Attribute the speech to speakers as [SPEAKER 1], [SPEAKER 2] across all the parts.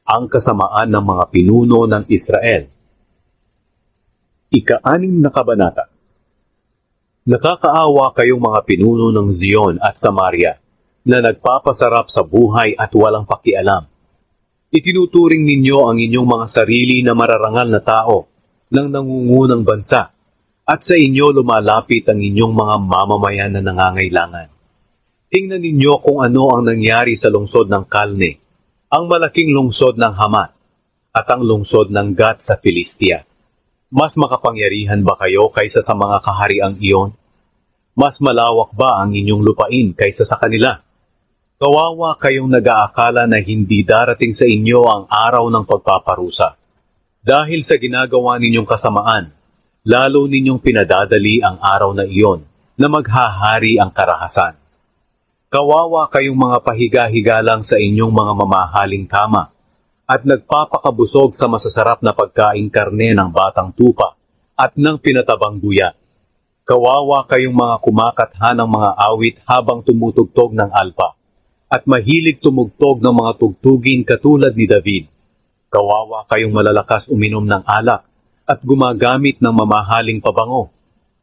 [SPEAKER 1] ang kasamaan ng mga pinuno ng Israel. Ika-6 na kabanata. Nakakaawa kayong mga pinuno ng Zion at Samaria na nagpapasarap sa buhay at walang pakialam. Itinuturing ninyo ang inyong mga sarili na mararangal na tao ng nangungunang bansa at sa inyo lumalapit ang inyong mga mamamayan na nangangailangan. Tingnan ninyo kung ano ang nangyari sa lungsod ng Kalne, ang malaking lungsod ng Hamat, at ang lungsod ng Gat sa Filistia. Mas makapangyarihan ba kayo kaysa sa mga kahariang iyon? Mas malawak ba ang inyong lupain kaysa sa kanila? Kawawa kayong nag-aakala na hindi darating sa inyo ang araw ng pagpaparusa. Dahil sa ginagawa ninyong kasamaan, lalo ninyong pinadadali ang araw na iyon na maghahari ang karahasan. Kawawa kayong mga pahiga-higa lang sa inyong mga mamahaling kama at nagpapakabusog sa masasarap na pagkaing karne ng batang tupa at ng pinatabang guya. Kawawa kayong mga kumakatha ng mga awit habang tumutugtog ng alpa at mahilig tumugtog ng mga tugtugin katulad ni David. Kawawa kayong malalakas uminom ng alak at gumagamit ng mamahaling pabango,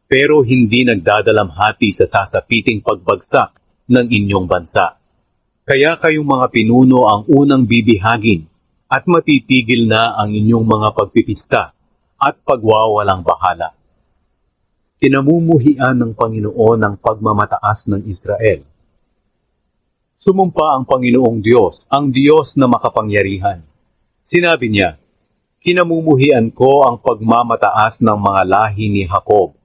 [SPEAKER 1] pero hindi nagdadalamhati sa sasapiting pagbagsak ng inyong bansa. Kaya kayong mga pinuno ang unang bibihagin at matitigil na ang inyong mga pagpipista at pagwawalang bahala. Kinamumuhian ng Panginoon ang pagmamataas ng Israel. Sumumpa ang Panginoong Diyos, ang Diyos na makapangyarihan. Sinabi niya, kinamumuhian ko ang pagmamataas ng mga lahi ni Jacob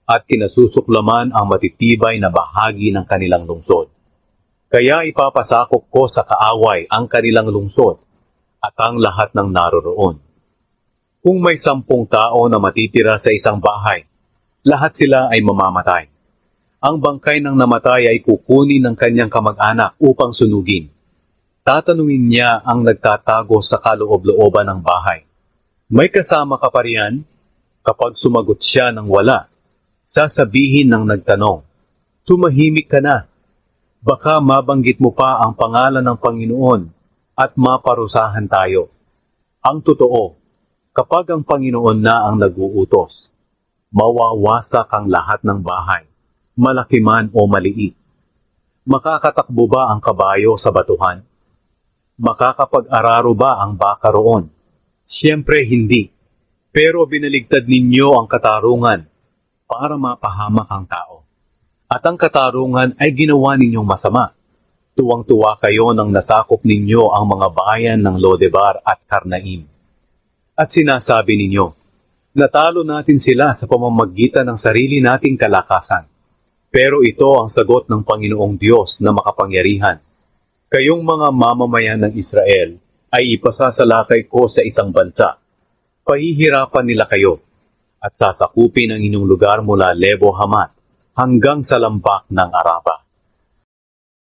[SPEAKER 1] at kinasusuklaman ang matitibay na bahagi ng kanilang lungsod. Kaya ipapasakop ko sa kaaway ang kanilang lungsod at ang lahat ng naroroon. Kung may 10 tao na matitira sa isang bahay, lahat sila ay mamamatay. Ang bangkay ng namatay ay kukunin ng kanyang kamag-anak upang sunugin. Tatanungin niya ang nagtatago sa kaloob-looban ng bahay, may kasama ka pa riyan? Kapag sumagot siya ng wala, sasabihin ng nagtanong, tumahimik ka na. Baka mabanggit mo pa ang pangalan ng Panginoon at maparusahan tayo. Ang totoo, kapag ang Panginoon na ang nag-uutos, mawawasak ang lahat ng bahay, malaki man o maliit. Makakatakbo ba ang kabayo sa batuhan? Makakapag-araro ba ang baka roon? Siyempre hindi. Pero binaligtad ninyo ang katarungan para mapahamak ang tao. At ang katarungan ay ginawa ninyong masama. Tuwang-tuwa kayo nang nasakop ninyo ang mga bayan ng Lodebar at Karnaim. At sinasabi ninyo, natalo natin sila sa pamamagitan ng sarili nating kalakasan. Pero ito ang sagot ng Panginoong Diyos na makapangyarihan. Kayong mga mamamayan ng Israel ay ipasasalakay ko sa isang bansa. Pahihirapan nila kayo at sasakupin ang inyong lugar mula Lebo Hamat hanggang sa lampak ng Araba.